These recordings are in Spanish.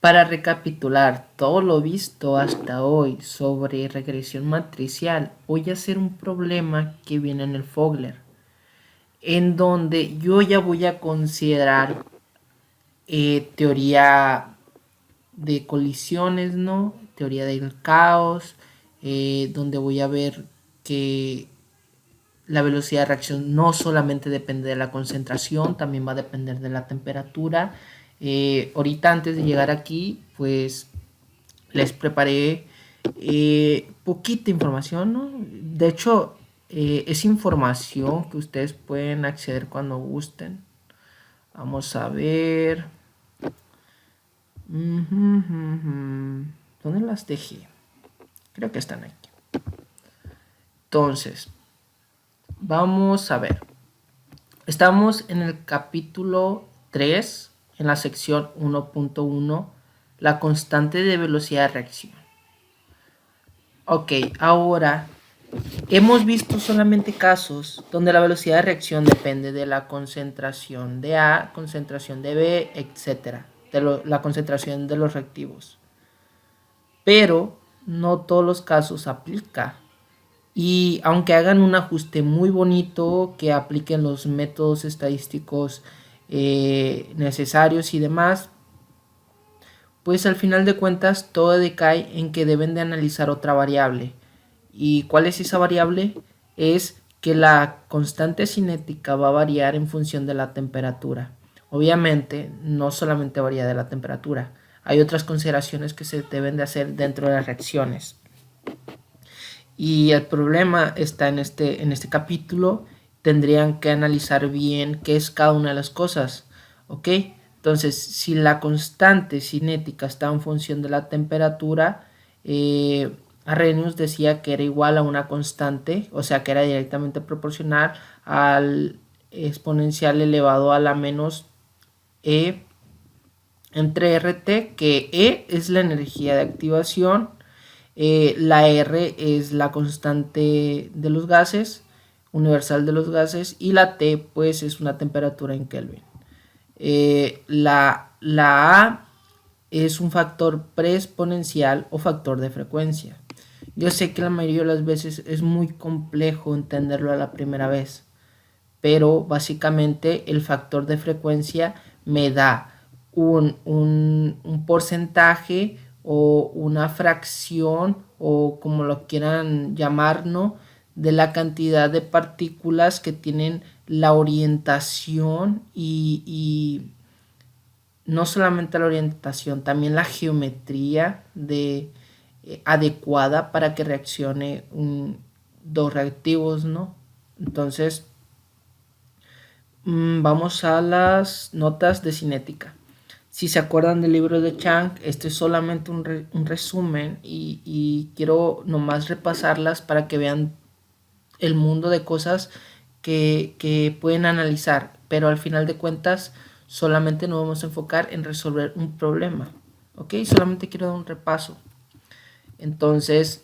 Para recapitular todo lo visto hasta hoy sobre regresión matricial, voy a hacer un problema que viene en el Fogler, en donde yo ya voy a considerar teoría de colisiones, ¿no? Teoría del caos, donde voy a ver que la velocidad de reacción no solamente depende de la concentración, también va a depender de la temperatura. Ahorita antes de llegar aquí, pues les preparé poquita información, ¿no? De hecho, es información que ustedes pueden acceder cuando gusten. Vamos a ver. ¿Dónde las dejé? Creo que están aquí. Entonces, vamos a ver. Estamos en el capítulo 3, en la sección 1.1, la constante de velocidad de reacción. Ok, ahora hemos visto solamente casos donde la velocidad de reacción depende de la concentración de A, concentración de B, etc. La concentración de los reactivos. Pero no todos los casos aplica. Y aunque hagan un ajuste muy bonito, que apliquen los métodos estadísticos necesarios y demás, pues al final de cuentas todo decae en que deben de analizar otra variable. ¿Y cuál es esa variable? Es que la constante cinética va a variar en función de la temperatura. Obviamente no solamente varía de la temperatura, hay otras consideraciones que se deben de hacer dentro de las reacciones. Y el problema está en este capítulo. Tendrían que analizar bien qué es cada una de las cosas. ¿Ok? Entonces, si la constante cinética está en función de la temperatura, Arrhenius decía que era igual a una constante, o sea que era directamente proporcional al exponencial elevado a la menos E entre RT, que E es la energía de activación, la R es la constante de los gases, universal de los gases, y la T pues es una temperatura en Kelvin. La A es un factor preexponencial o factor de frecuencia. Yo sé que la mayoría de las veces es muy complejo entenderlo a la primera vez, pero básicamente el factor de frecuencia me da un porcentaje o una fracción o como lo quieran llamar, ¿no? De la cantidad de partículas que tienen la orientación y no solamente la orientación, también la geometría adecuada para que reaccione dos reactivos, ¿no? Entonces, vamos a las notas de cinética. Si se acuerdan del libro de Chang, este es solamente un resumen y quiero nomás repasarlas para que vean el mundo de cosas que pueden analizar, pero al final de cuentas solamente nos vamos a enfocar en resolver un problema. ¿Ok? Solamente quiero dar un repaso. Entonces,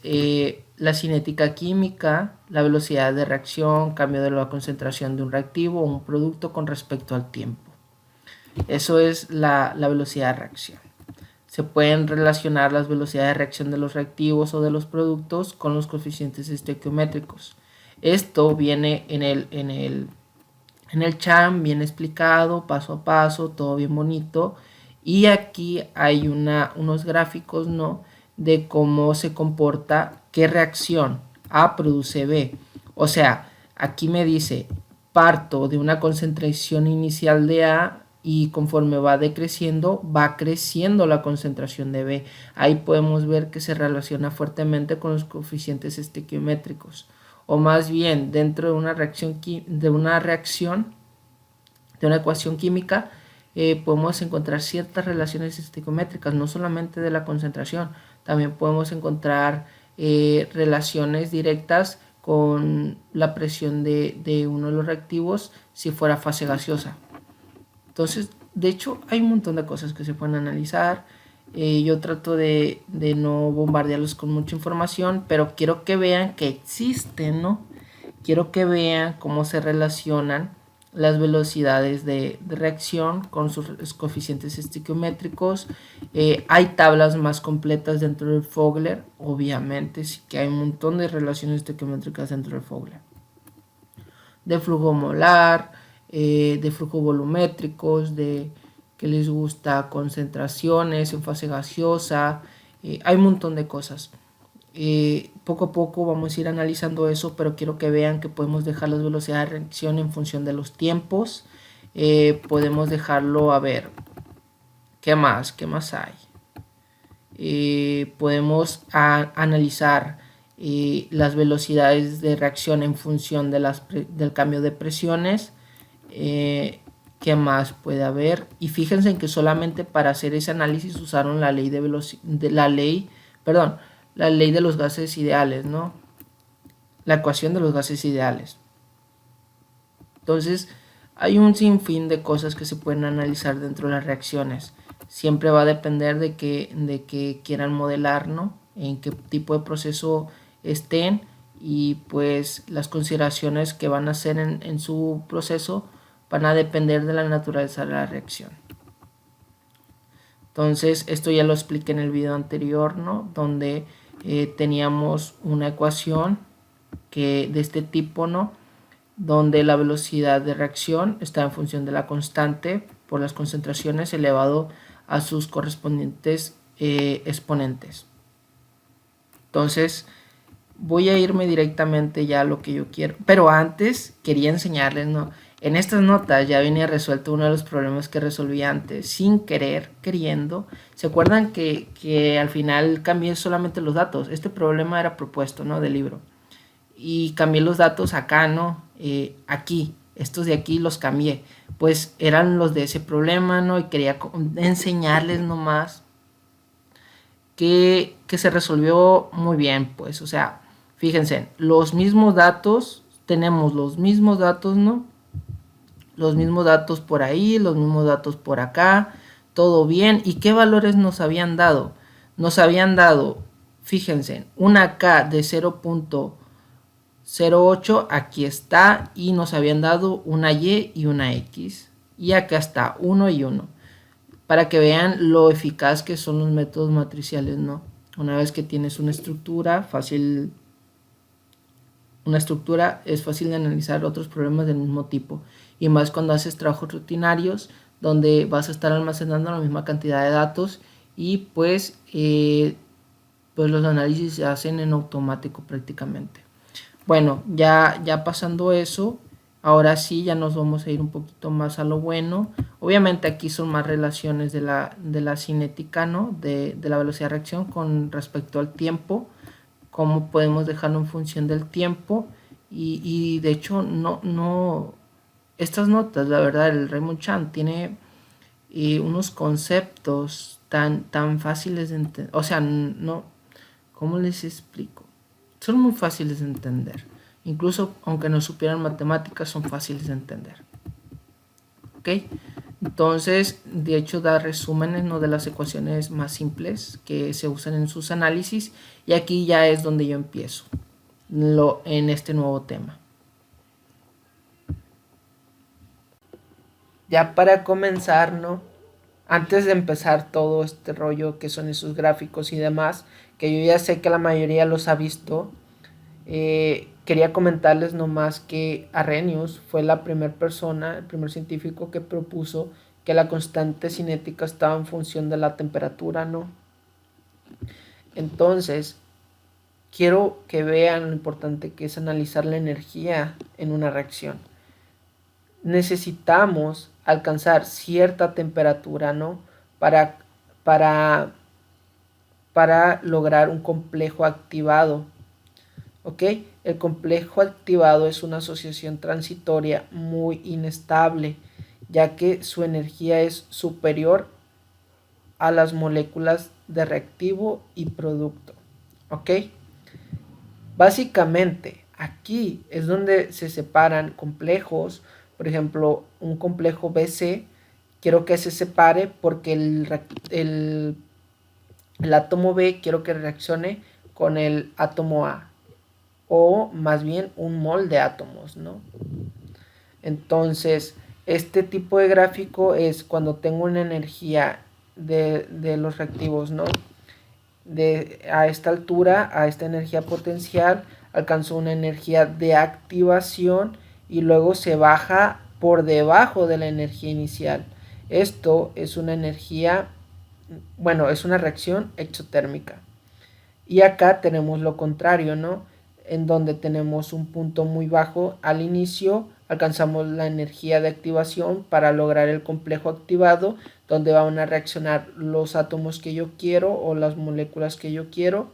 la cinética química, la velocidad de reacción, cambio de la concentración de un reactivo o un producto con respecto al tiempo. Eso es la velocidad de reacción. Se pueden relacionar las velocidades de reacción de los reactivos o de los productos con los coeficientes estequiométricos. Esto viene en el CHAM bien explicado, paso a paso, todo bien bonito. Y aquí hay unos gráficos, ¿no? De cómo se comporta, qué reacción A produce B. O sea, aquí me dice, parto de una concentración inicial de A y conforme va decreciendo, va creciendo la concentración de B. Ahí podemos ver que se relaciona fuertemente con los coeficientes estequiométricos. O más bien, dentro de una reacción, de una ecuación química, podemos encontrar ciertas relaciones estequiométricas, no solamente de la concentración, también podemos encontrar relaciones directas con la presión de uno de los reactivos si fuera fase gaseosa. Entonces, de hecho, hay un montón de cosas que se pueden analizar. Yo trato de no bombardearlos con mucha información, pero quiero que vean que existen, ¿no? Quiero que vean cómo se relacionan las velocidades de reacción con sus coeficientes estequiométricos. Hay tablas más completas dentro del Fogler, obviamente sí que hay un montón de relaciones estequiométricas dentro del Fogler. De flujo molar, de flujo volumétricos, de que les gusta concentraciones en fase gaseosa, hay un montón de cosas. Poco a poco vamos a ir analizando eso, pero quiero que vean que podemos dejar las velocidades de reacción en función de los tiempos. Podemos dejarlo, a ver, ¿qué más hay? Podemos analizar las velocidades de reacción en función de del cambio de presiones. ¿Qué más puede haber? Y fíjense en que solamente para hacer ese análisis usaron la ley la ley de los gases ideales, ¿no? La ecuación de los gases ideales. Entonces, hay un sinfín de cosas que se pueden analizar dentro de las reacciones. Siempre va a depender de que quieran modelar, ¿no? En qué tipo de proceso estén y pues las consideraciones que van a hacer en su proceso van a depender de la naturaleza de la reacción. Entonces, esto ya lo expliqué en el video anterior, ¿no? Donde teníamos una ecuación de este tipo, ¿no? Donde la velocidad de reacción está en función de la constante por las concentraciones elevado a sus correspondientes exponentes. Entonces, voy a irme directamente ya a lo que yo quiero. Pero antes quería enseñarles, ¿no? En estas notas ya venía resuelto uno de los problemas que resolví antes, sin querer, queriendo. ¿Se acuerdan que al final cambié solamente los datos? Este problema era propuesto, ¿no? Del libro. Y cambié los datos acá, ¿no? Aquí, estos de aquí los cambié. Pues eran los de ese problema, ¿no? Y quería enseñarles nomás que se resolvió muy bien, pues, o sea, fíjense, los mismos datos, tenemos los mismos datos, ¿no? Los mismos datos por ahí, los mismos datos por acá, todo bien. ¿Y qué valores nos habían dado? Nos habían dado, fíjense, una K de 0.08, aquí está, y nos habían dado una Y y una X. Y acá está, 1 y 1. Para que vean lo eficaz que son los métodos matriciales, ¿no? Una vez que tienes una estructura es fácil de analizar otros problemas del mismo tipo. Y más cuando haces trabajos rutinarios, donde vas a estar almacenando la misma cantidad de datos y pues los análisis se hacen en automático prácticamente. Bueno, ya pasando eso, ahora sí ya nos vamos a ir un poquito más a lo bueno. Obviamente aquí son más relaciones de la cinética, ¿no? De la velocidad de reacción con respecto al tiempo. Cómo podemos dejarlo en función del tiempo. Y de hecho, no. Estas notas, la verdad, el Raymond Chan tiene unos conceptos tan fáciles de entender. O sea, no. ¿Cómo les explico? Son muy fáciles de entender. Incluso aunque no supieran matemáticas, son fáciles de entender. ¿Ok? Entonces, de hecho, da resúmenes, ¿no? De las ecuaciones más simples que se usan en sus análisis. Y aquí ya es donde yo empiezo en este nuevo tema. Ya para comenzar, ¿no? Antes de empezar todo este rollo que son esos gráficos y demás, que yo ya sé que la mayoría los ha visto, quería comentarles nomás que Arrhenius fue la primera persona, el primer científico que propuso que la constante cinética estaba en función de la temperatura, ¿no? Entonces, quiero que vean lo importante que es analizar la energía en una reacción. Necesitamos alcanzar cierta temperatura, ¿no? Para lograr un complejo activado. ¿Ok? El complejo activado es una asociación transitoria muy inestable, ya que su energía es superior a las moléculas de reactivo y producto. ¿Ok? Básicamente, aquí es donde se separan complejos. Por ejemplo, un complejo BC, quiero que se separe porque el átomo B quiero que reaccione con el átomo A, o más bien un mol de átomos, ¿no? Entonces, este tipo de gráfico es cuando tengo una energía de los reactivos, ¿no? A esta altura, a esta energía potencial, alcanzó una energía de activación y luego se baja por debajo de la energía inicial. Esto es una energía, bueno, es una reacción exotérmica. Y acá tenemos lo contrario, ¿no? En donde tenemos un punto muy bajo al inicio, alcanzamos la energía de activación para lograr el complejo activado, donde van a reaccionar los átomos que yo quiero o las moléculas que yo quiero.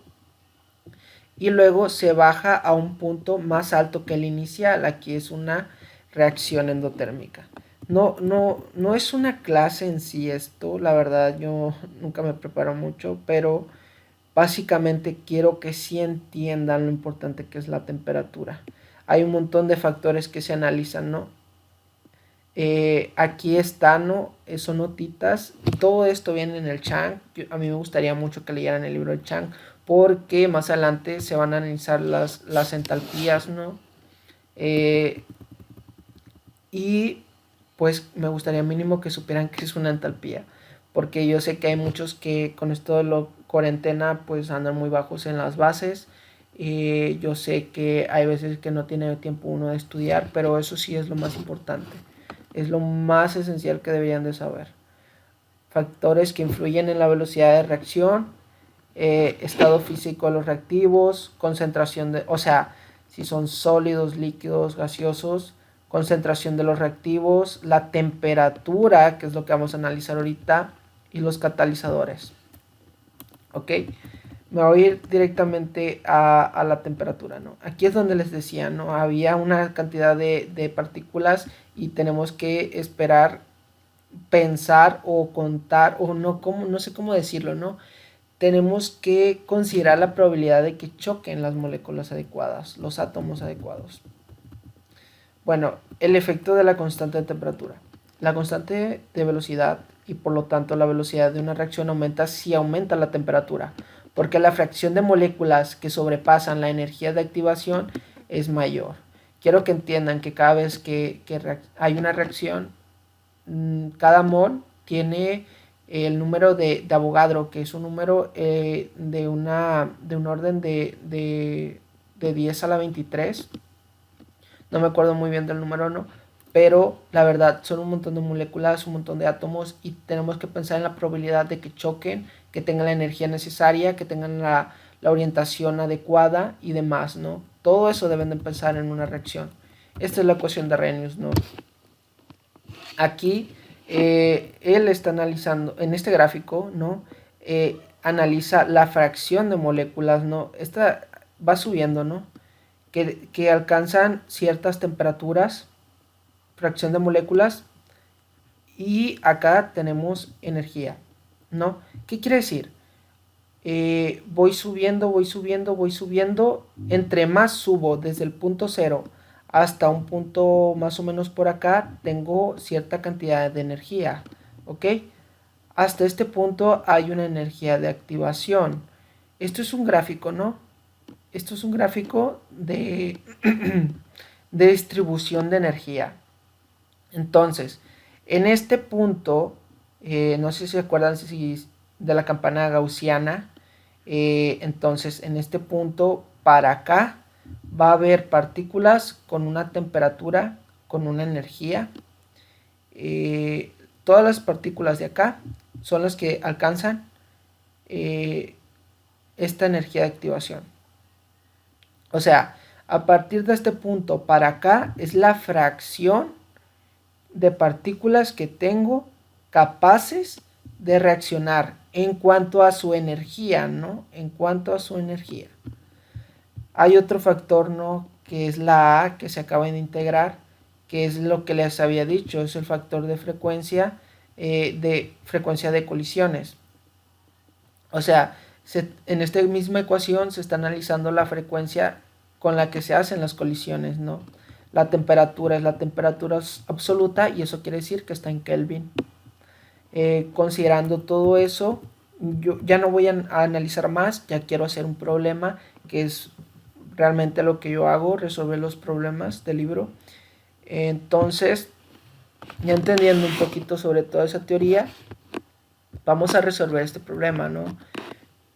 Y luego se baja a un punto más alto que el inicial. Aquí es una reacción endotérmica. No es una clase en sí esto, la verdad yo nunca me preparo mucho, pero básicamente quiero que sí entiendan lo importante que es la temperatura. Hay un montón de factores que se analizan, ¿no? Aquí está, ¿no? Son notitas. Todo esto viene en el Chang. A mí me gustaría mucho que leyeran el libro de Chang, porque más adelante se van a analizar las entalpías, ¿no? Y pues me gustaría mínimo que supieran que es una entalpía, porque yo sé que hay muchos que con esto de la cuarentena pues andan muy bajos en las bases. Yo sé que hay veces que no tiene tiempo uno de estudiar, pero eso sí es lo más importante, es lo más esencial que deberían de saber. Factores que influyen en la velocidad de reacción, estado físico de los reactivos, concentración de, o sea, si son sólidos, líquidos, gaseosos, concentración de los reactivos, la temperatura, que es lo que vamos a analizar ahorita, y los catalizadores. ¿Ok? Me voy a ir directamente a la temperatura, ¿no? Aquí es donde les decía, ¿no? Había una cantidad de partículas y tenemos que esperar, pensar o contar, o no, no sé cómo decirlo, ¿no? Tenemos que considerar la probabilidad de que choquen las moléculas adecuadas, los átomos adecuados. Bueno, el efecto de la constante de temperatura. La constante de velocidad y por lo tanto la velocidad de una reacción aumenta si aumenta la temperatura, porque la fracción de moléculas que sobrepasan la energía de activación es mayor. Quiero que entiendan que cada vez que hay una reacción, cada mol tiene el número de Avogadro, que es un número de un orden de 10 a la 23. No me acuerdo muy bien del número, ¿no? Pero la verdad son un montón de moléculas, un montón de átomos y tenemos que pensar en la probabilidad de que choquen, que tengan la energía necesaria, que tengan la orientación adecuada y demás, ¿no? Todo eso deben de pensar en una reacción. Esta es la ecuación de Arrhenius, ¿no? Aquí él está analizando, en este gráfico, ¿no? Analiza la fracción de moléculas, ¿no? Esta va subiendo, ¿no? Que alcanzan ciertas temperaturas, fracción de moléculas, y acá tenemos energía, ¿no? ¿Qué quiere decir? Voy subiendo, voy subiendo, voy subiendo. Entre más subo desde el punto cero hasta un punto más o menos por acá, tengo cierta cantidad de energía, ¿ok? Hasta este punto hay una energía de activación. Esto es un gráfico, ¿no? Esto es un gráfico de, de distribución de energía. Entonces, en este punto, no sé si se acuerdan de la campana gaussiana. Entonces, en este punto, para acá, va a haber partículas con una temperatura, con una energía. Todas las partículas de acá son las que alcanzan esta energía de activación. O sea, a partir de este punto para acá es la fracción de partículas que tengo capaces de reaccionar en cuanto a su energía, ¿no? En cuanto a su energía. Hay otro factor, ¿no? Que es la A, que se acaba de integrar, que es lo que les había dicho, es el factor de frecuencia de colisiones. O sea, en esta misma ecuación se está analizando la frecuencia con la que se hacen las colisiones, ¿no? La temperatura es la temperatura absoluta y eso quiere decir que está en Kelvin. Considerando todo eso, yo ya no voy a analizar más, ya quiero hacer un problema, que es realmente lo que yo hago, resolver los problemas del libro. Entonces, ya entendiendo un poquito sobre toda esa teoría, vamos a resolver este problema, ¿no?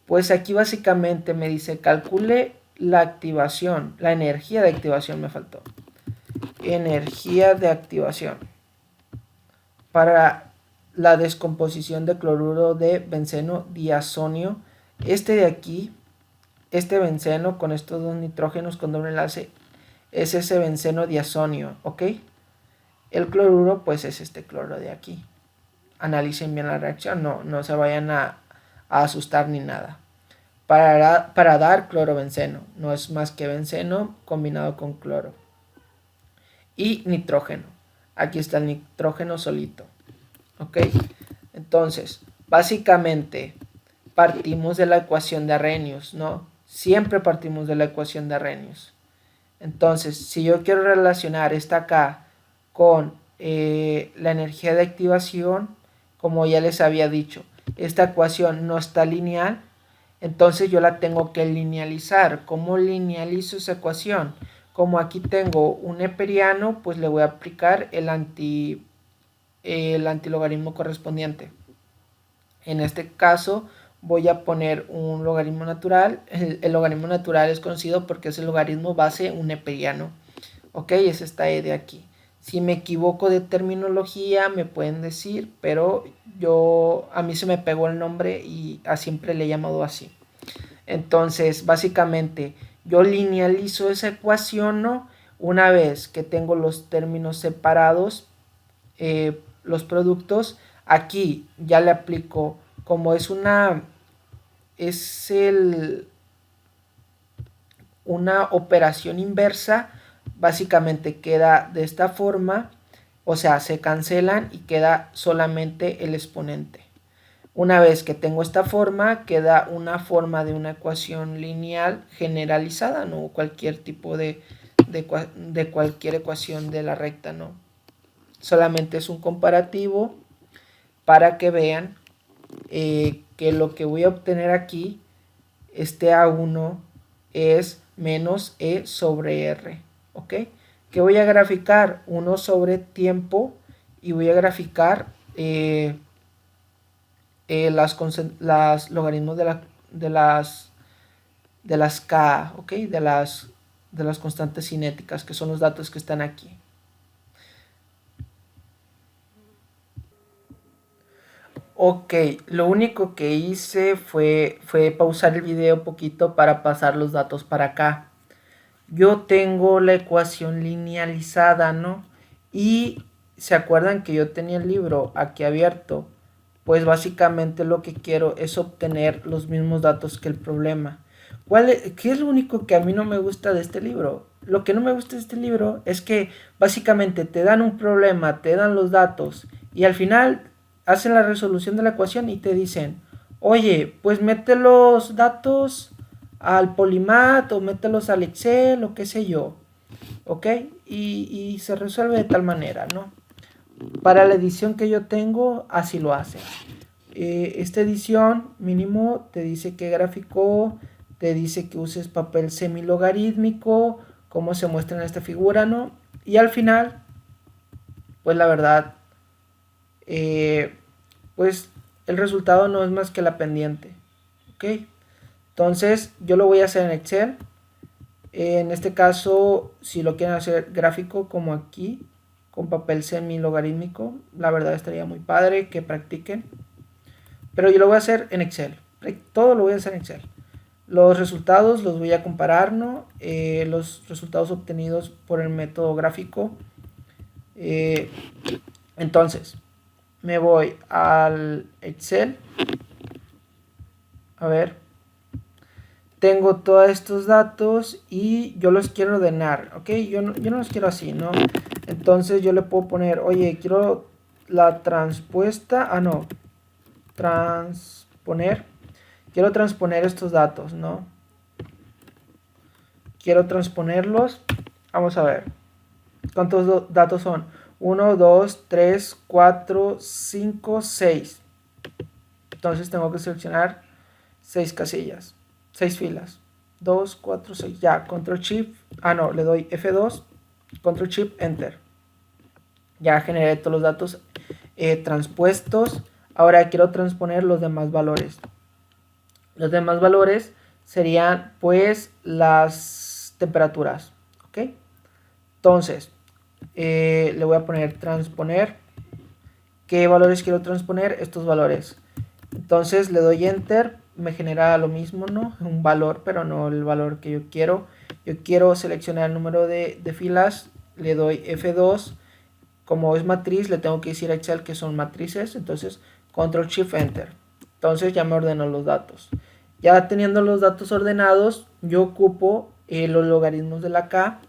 Pues aquí básicamente me dice, calcule la activación, la energía de activación me faltó. Energía de activación para la descomposición de cloruro de benceno diazonio. Este de aquí, este benceno con estos dos nitrógenos con doble enlace, es ese benceno diazonio, ¿ok? El cloruro pues es este cloro de aquí. Analicen bien la reacción, no se vayan a asustar ni nada. Para dar clorobenceno, no es más que benceno combinado con cloro. Y nitrógeno, aquí está el nitrógeno solito, ¿ok? Entonces, básicamente partimos de la ecuación de Arrhenius, ¿no? Siempre partimos de la ecuación de Arrhenius. Entonces, si yo quiero relacionar esta acá con la energía de activación, como ya les había dicho, esta ecuación no está lineal, entonces yo la tengo que linealizar. ¿Cómo linealizo esa ecuación? Como aquí tengo un neperiano, pues le voy a aplicar el antilogaritmo correspondiente. En este caso voy a poner un logaritmo natural. El logaritmo natural es conocido porque es el logaritmo base un neperiano. Ok, es esta E de aquí. Si me equivoco de terminología me pueden decir, pero a mí se me pegó el nombre y siempre le he llamado así. Entonces, básicamente, yo linealizo esa ecuación, ¿no? Una vez que tengo los términos separados, los productos, aquí ya le aplico, como es una operación inversa, básicamente queda de esta forma, o sea, se cancelan y queda solamente el exponente. Una vez que tengo esta forma, queda una forma de una ecuación lineal generalizada, no cualquier tipo de cualquier ecuación de la recta, no. Solamente es un comparativo para que vean que lo que voy a obtener aquí, este A1 es menos E sobre R, ¿ok? Que voy a graficar 1 sobre tiempo y voy a graficar las logaritmos de las K, ¿ok? De las constantes cinéticas, que son los datos que están aquí. Ok, lo único que hice fue pausar el video un poquito para pasar los datos para acá. Yo tengo la ecuación linealizada, ¿no? Y se acuerdan que yo tenía el libro aquí abierto. Pues básicamente lo que quiero es obtener los mismos datos que el problema. ¿Qué es lo único que a mí no me gusta de este libro? Lo que no me gusta de este libro es que básicamente te dan un problema, te dan los datos y al final hacen la resolución de la ecuación y te dicen, oye, pues mete los datos al Polymath o mételos al Excel o qué sé yo, ¿ok? Y se resuelve de tal manera, ¿no? Para la edición que yo tengo, así lo hace. Esta edición mínimo te dice qué gráfico, te dice que uses papel semilogarítmico, como se muestra en esta figura, ¿no? Y al final, pues la verdad, pues el resultado no es más que la pendiente, ¿ok? Entonces yo lo voy a hacer en Excel. En este caso, si lo quieren hacer gráfico como aquí, con papel semi-logarítmico, la verdad estaría muy padre que practiquen. Pero yo lo voy a hacer en Excel. Todo lo voy a hacer en Excel. Los resultados los voy a comparar, ¿no? Los resultados obtenidos por el método gráfico. Entonces, me voy al Excel. A ver. Tengo todos estos datos y yo los quiero ordenar, ¿ok? Yo no los quiero así, ¿no? Entonces yo le puedo poner, oye, quiero la transpuesta, transponer. Quiero transponer estos datos, ¿no? Quiero transponerlos. Vamos a ver. ¿Cuántos datos son? 1, 2, 3, 4, 5, 6. Entonces tengo que seleccionar 6 casillas. 6 filas. 2, 4, 6. Ya, control shift. Le doy F2. Control shift, enter. Ya generé todos los datos transpuestos. Ahora quiero transponer los demás valores. Los demás valores serían pues las temperaturas. ¿Ok? Entonces, le voy a poner transponer. ¿Qué valores quiero transponer? Estos valores. Entonces le doy enter, me genera lo mismo, ¿no? Un valor, pero no el valor que yo quiero. Yo quiero seleccionar el número de filas, le doy F2. Como es matriz, le tengo que decir a Excel que son matrices. Entonces, Control Shift Enter. Entonces ya me ordenó los datos. Ya teniendo los datos ordenados, yo ocupo los logaritmos de la K.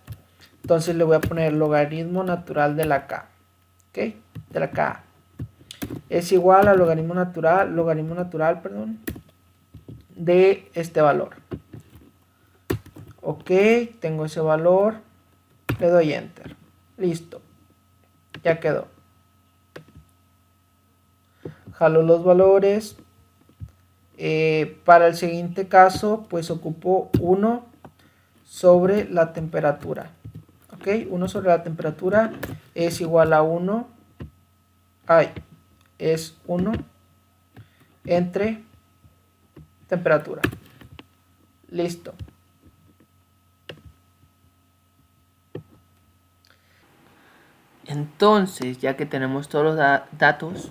Entonces le voy a poner logaritmo natural de la K. ¿Ok? De la K. Es igual al logaritmo natural, perdón, de este valor. Ok, tengo ese valor. Le doy enter. Listo. Ya quedó. Jalo los valores. Para el siguiente caso, pues ocupo 1 sobre la temperatura. Ok, 1 sobre la temperatura es igual a 1. Es 1 entre temperatura. Listo. Entonces, ya que tenemos todos los datos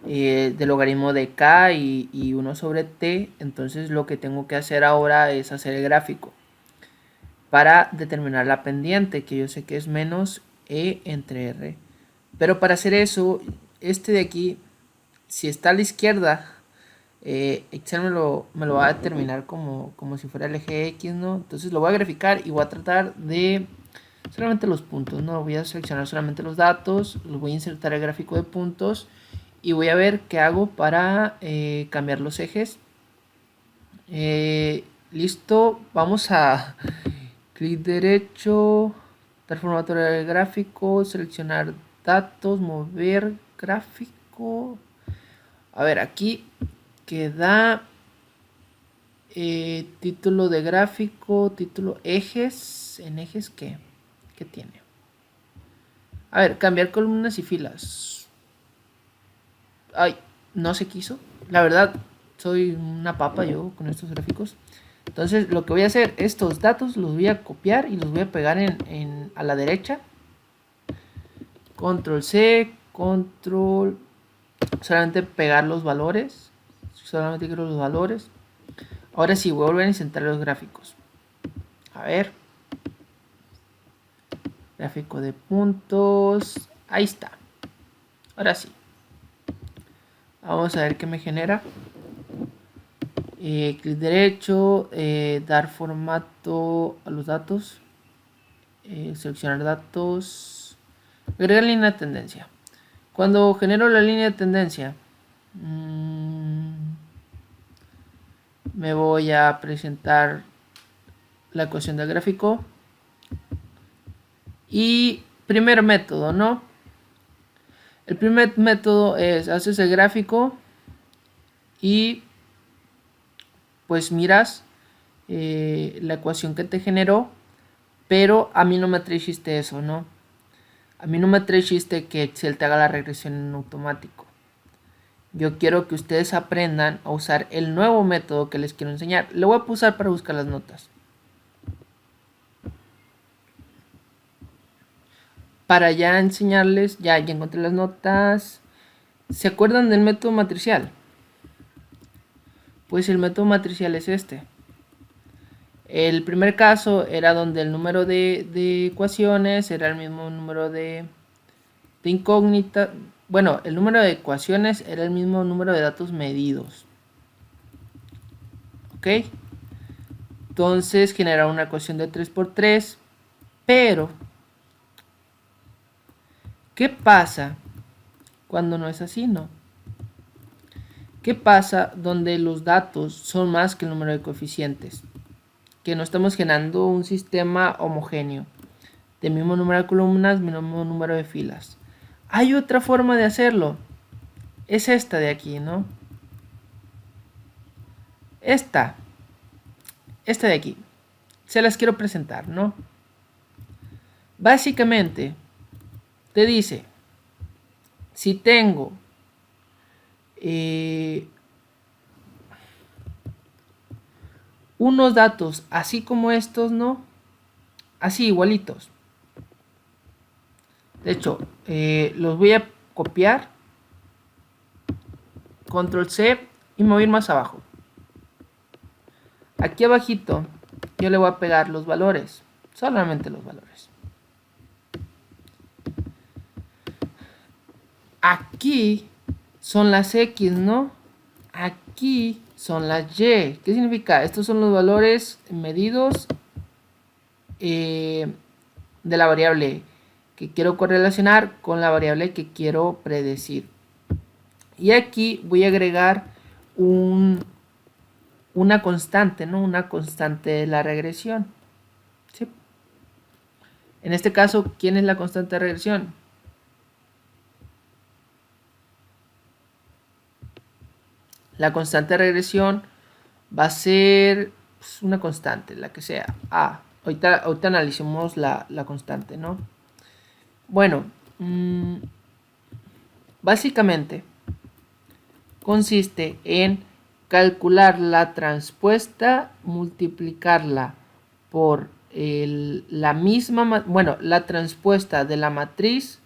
del logaritmo de K y 1 sobre T, entonces lo que tengo que hacer ahora es hacer el gráfico para determinar la pendiente, que yo sé que es menos E entre R. Pero para hacer eso, este de aquí, si está a la izquierda, Excel me lo va a determinar como si fuera el eje X, ¿no? Entonces lo voy a graficar y voy a tratar de solamente los puntos, ¿no? Voy a seleccionar solamente los datos, los voy a insertar el gráfico de puntos y voy a ver qué hago para cambiar los ejes. Listo, vamos a clic derecho, dar formato del gráfico, seleccionar datos, mover gráfico. A ver, aquí queda título de gráfico, título ejes. ¿En ejes qué? ¿Qué tiene? A ver, cambiar columnas y filas. Ay, no se quiso. La verdad, soy una papa yo con estos gráficos. Entonces, lo que voy a hacer, estos datos los voy a copiar y los voy a pegar a la derecha. Control C, control... Solamente pegar los valores. Solamente quiero los valores. Ahora sí, voy a volver a insertar los gráficos. A ver. Gráfico de puntos. Ahí está. Ahora sí. Vamos a ver qué me genera. Clic derecho. Dar formato a los datos. Seleccionar datos. Agregar línea de tendencia. Cuando genero la línea de tendencia, me voy a presentar la ecuación del gráfico. Y primer método, ¿no? El primer método es, haces el gráfico y pues miras la ecuación que te generó, pero a mí no me trae chiste eso, ¿no? A mí no me trae chiste que Excel te haga la regresión en automático. Yo quiero que ustedes aprendan a usar el nuevo método que les quiero enseñar. Lo voy a usar para buscar las notas. Para ya enseñarles, ya encontré las notas. ¿Se acuerdan del método matricial? Pues el método matricial es este. El primer caso era donde el número de ecuaciones era el mismo número de incógnitas. Bueno, el número de ecuaciones era el mismo número de datos medidos. ¿Ok? Entonces genera una ecuación de 3×3. Pero, ¿qué pasa cuando no es así, no? ¿Qué pasa donde los datos son más que el número de coeficientes? Que no estamos generando un sistema homogéneo de mismo número de columnas, mismo número de filas. Hay otra forma de hacerlo. Es esta de aquí, ¿no? Esta de aquí. Se las quiero presentar, ¿no? Básicamente, te dice, Si tengo unos datos así como estos, ¿no? Así igualitos. De hecho, los voy a copiar. Control C y me voy a ir más abajo. Aquí abajito yo le voy a pegar los valores. Solamente los valores. Aquí son las X, ¿no? Aquí son las Y. ¿Qué significa? Estos son los valores medidos de la variable que quiero correlacionar con la variable que quiero predecir. Y aquí voy a agregar una constante, ¿no? Una constante de la regresión. ¿Sí? En este caso, ¿quién es la constante de regresión? La constante de regresión va a ser pues, una constante, la que sea. Ahorita analicemos la constante, ¿no? Bueno, básicamente consiste en calcular la transpuesta, multiplicarla por la misma, bueno, la transpuesta de la matriz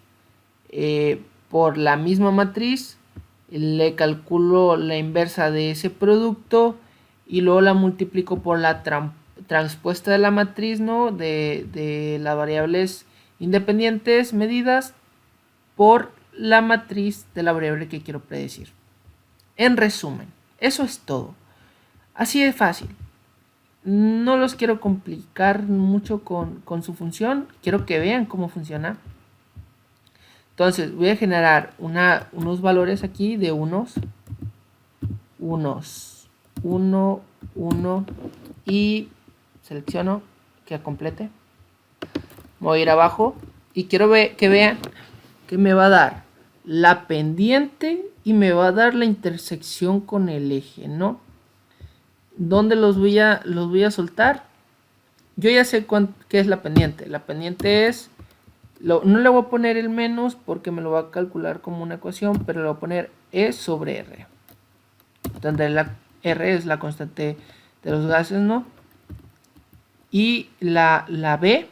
por la misma matriz, le calculo la inversa de ese producto y luego la multiplico por la transpuesta de la matriz, ¿no? De las variables independientes medidas por la matriz de la variable que quiero predecir. En resumen, eso es todo. Así de fácil. No los quiero complicar mucho con su función. Quiero que vean cómo funciona. Entonces voy a generar unos valores aquí de uno, 1 y selecciono que complete. Voy a ir abajo y quiero que vean que me va a dar la pendiente y me va a dar la intersección con el eje, ¿no? ¿Dónde los voy a soltar? Yo ya sé qué es la pendiente. La pendiente es, no le voy a poner el menos porque me lo va a calcular como una ecuación, pero le voy a poner E sobre R. Donde la R es la constante de los gases, ¿no? Y la B,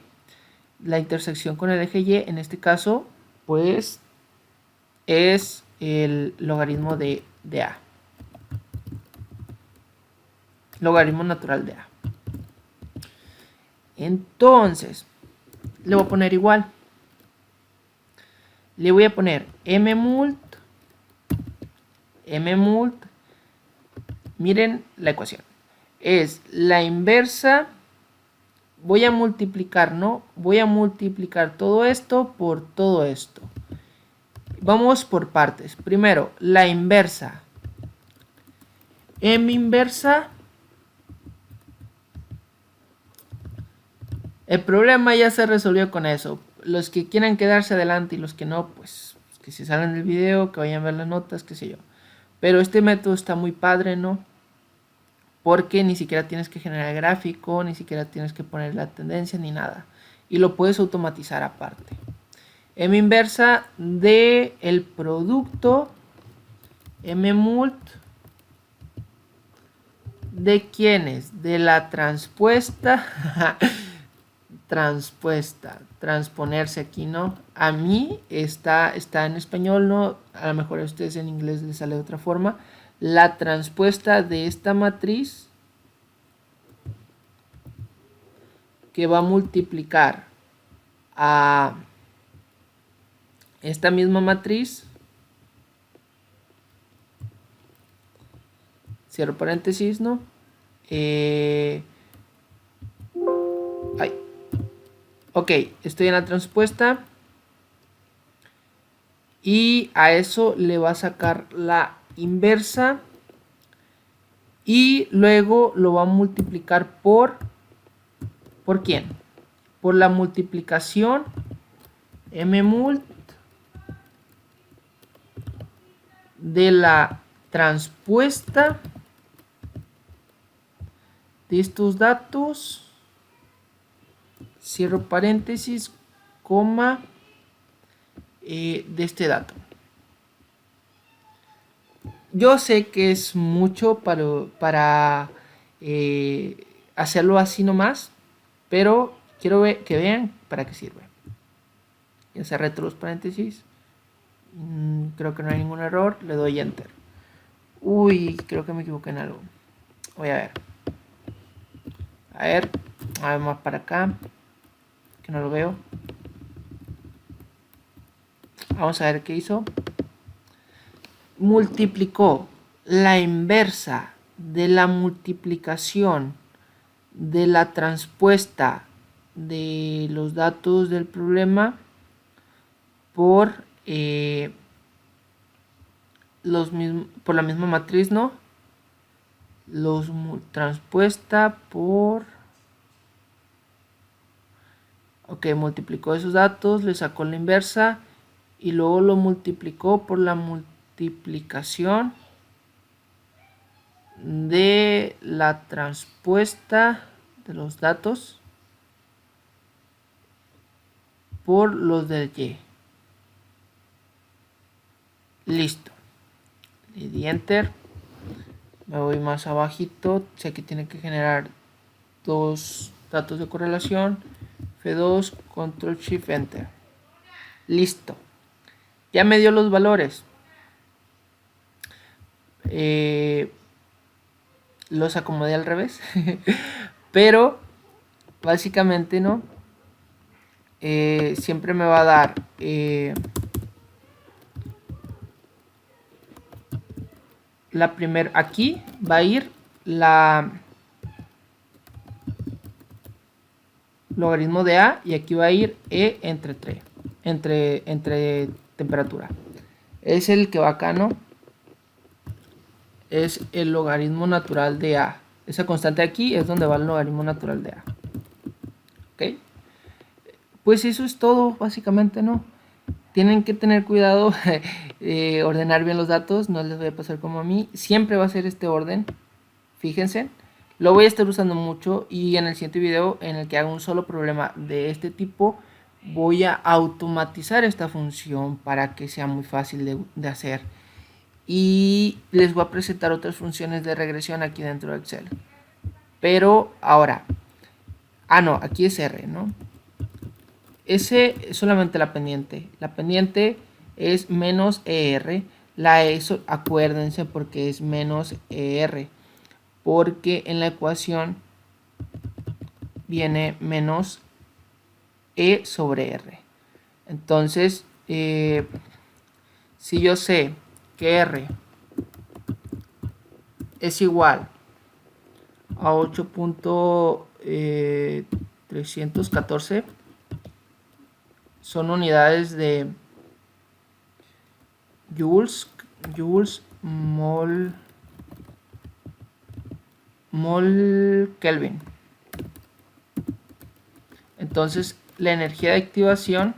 la intersección con el eje Y, en este caso, pues es el logaritmo de A. Logaritmo natural de A. Entonces, le voy a poner igual. Le voy a poner mmult. Miren la ecuación. Es la inversa. Voy a multiplicar, ¿no? Voy a multiplicar todo esto por todo esto. Vamos por partes. Primero, la inversa. M inversa. El problema ya se resolvió con eso. Los que quieran quedarse adelante y los que no, pues que se salgan del video, que vayan a ver las notas, qué sé yo. Pero este método está muy padre, ¿no? Porque ni siquiera tienes que generar gráfico, ni siquiera tienes que poner la tendencia ni nada. Y lo puedes automatizar aparte. M inversa de el producto mmult de quiénes, de la transpuesta transponerse aquí, ¿no? A mí está en español, ¿no? A lo mejor a ustedes en inglés les sale de otra forma. La transpuesta de esta matriz que va a multiplicar a esta misma matriz, cierro paréntesis, ¿no? Ok, estoy en la transpuesta y a eso le va a sacar la inversa y luego lo va a multiplicar ¿por quién? Por la multiplicación mmult de la transpuesta de estos datos, cierro paréntesis, coma, de este dato. Yo sé que es mucho para hacerlo así nomás, pero quiero que vean para qué sirve. Ya cerré todos los paréntesis. Creo que no hay ningún error. Le doy enter. Uy, creo que me equivoqué en algo. Voy a ver. A ver más para acá. Que no lo veo. Vamos a ver qué hizo. Multiplicó la inversa de la multiplicación de la transpuesta de los datos del problema por por la misma matriz, ¿no? Los transpuesta por... Ok, multiplicó esos datos, le sacó la inversa y luego lo multiplicó por la multiplicación de la transpuesta de los datos por los del Y. Listo. Le di enter. Me voy más abajito. Sé que tiene que generar dos datos de correlación. F2, control shift enter. Listo. Ya me dio los valores. Los acomodé al revés. Pero básicamente no. Siempre me va a dar la primera. Aquí va a ir la logaritmo de A y aquí va a ir E entre 3. Entre temperatura. Es el que va acá, ¿no? Es el logaritmo natural de A. Esa constante aquí es donde va el logaritmo natural de A. ¿Ok? Pues eso es todo, básicamente, ¿no? Tienen que tener cuidado, ordenar bien los datos, no les voy a pasar como a mí. Siempre va a ser este orden, fíjense. Lo voy a estar usando mucho y en el siguiente video en el que haga un solo problema de este tipo, voy a automatizar esta función para que sea muy fácil de hacer. Y les voy a presentar otras funciones de regresión aquí dentro de Excel. Pero ahora, no, aquí es R, ¿no? S es solamente la pendiente. La pendiente es menos ER. La E, acuérdense porque es menos ER. Porque en la ecuación viene menos E sobre R. Entonces, si yo sé que R es igual a 8.314, son unidades de joules mol Kelvin. Entonces la energía de activación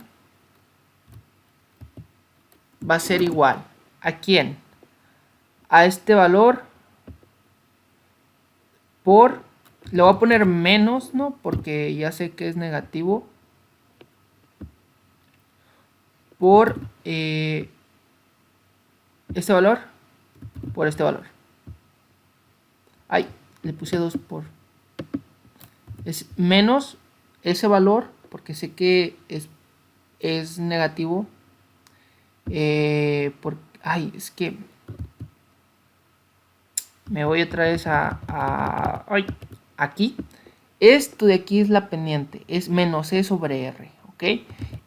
va a ser igual ¿a quién? A este valor por, le voy a poner menos, ¿no? Porque ya sé que es negativo, por este valor, por este valor. Ay, le puse 2 por. Es menos ese valor, porque sé que es negativo. Ay, es que me voy otra vez ay, aquí. Esto de aquí es la pendiente, es menos E sobre R, ¿ok?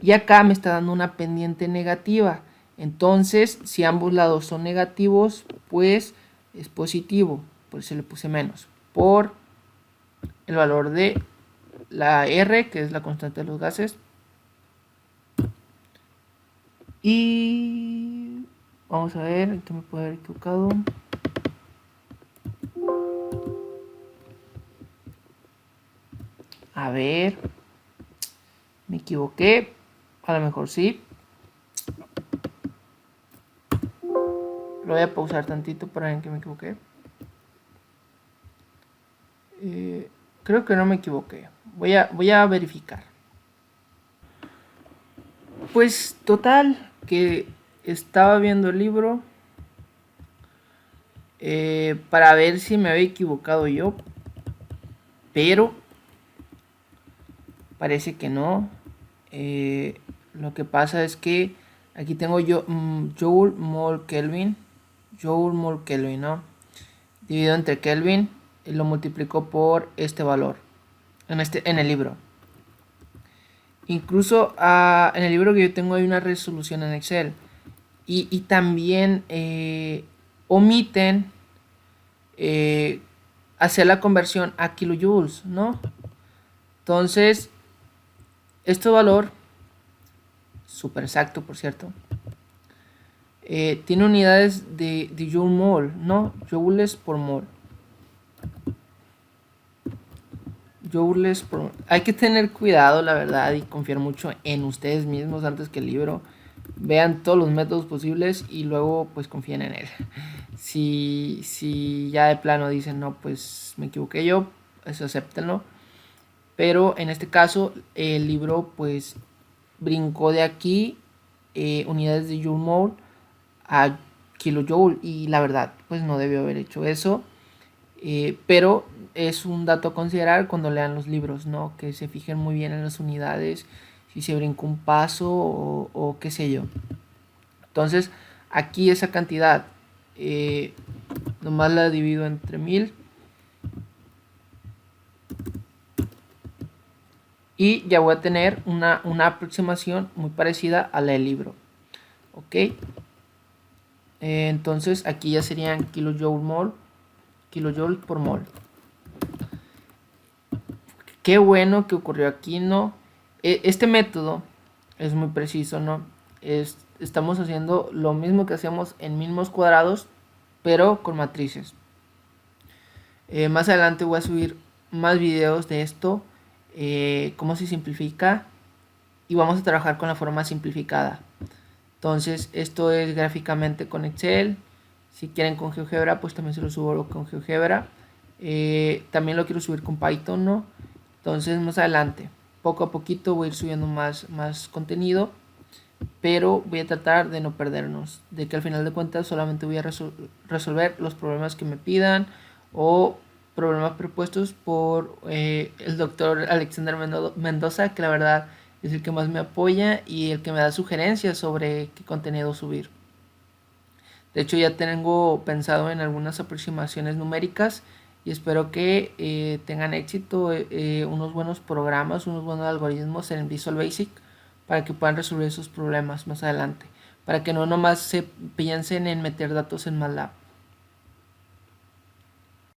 Y acá me está dando una pendiente negativa. Entonces, si ambos lados son negativos, pues es positivo. Por eso le puse menos. Por el valor de la R, que es la constante de los gases. Y vamos a ver, ¿en qué me puedo haber equivocado? A ver, me equivoqué. A lo mejor sí. Lo voy a pausar tantito para ver en qué me equivoqué. Creo que no me equivoqué. Voy a verificar. Pues total, que estaba viendo el libro para ver si me había equivocado yo, pero parece que no. Lo que pasa es que aquí tengo yo Joule mol Kelvin, ¿no? Dividido entre Kelvin y lo multiplico por este valor en el libro. Incluso en el libro que yo tengo hay una resolución en Excel y también omiten hacer la conversión a kilojoules, ¿no? Entonces, este valor, súper exacto por cierto, tiene unidades de joule mol, ¿no? Joules por mol. Joules por mol. Hay que tener cuidado, la verdad, y confiar mucho en ustedes mismos antes que el libro. Vean todos los métodos posibles y luego pues confíen en él. Si ya de plano dicen, no, pues me equivoqué yo, eso acéptenlo. Pero en este caso el libro pues brincó de aquí unidades de joule mol a kilojoule y la verdad pues no debió haber hecho eso, pero es un dato a considerar cuando lean los libros, ¿no? Que se fijen muy bien en las unidades, si se brincó un paso o qué sé yo. Entonces aquí esa cantidad nomás la divido entre 1000 y ya voy a tener una aproximación muy parecida a la del libro. Ok, entonces aquí ya serían kilojoule por mol. Qué bueno que ocurrió aquí, ¿no? Este método es muy preciso, ¿no? Estamos haciendo lo mismo que hacemos en mínimos cuadrados, pero con matrices. Más adelante voy a subir más videos de esto, cómo se simplifica, y vamos a trabajar con la forma simplificada. Entonces, esto es gráficamente con Excel. Si quieren con GeoGebra, pues también se lo subo con GeoGebra. También lo quiero subir con Python, ¿no? Entonces, más adelante, poco a poquito voy a ir subiendo más contenido, pero voy a tratar de no perdernos, de que al final de cuentas solamente voy a resolver los problemas que me pidan o problemas propuestos por el doctor Alexander Mendoza, que la verdad es el que más me apoya y el que me da sugerencias sobre qué contenido subir. De hecho, ya tengo pensado en algunas aproximaciones numéricas y espero que tengan éxito, unos buenos programas, unos buenos algoritmos en Visual Basic para que puedan resolver esos problemas más adelante, para que no nomás se piensen en meter datos en MATLAB.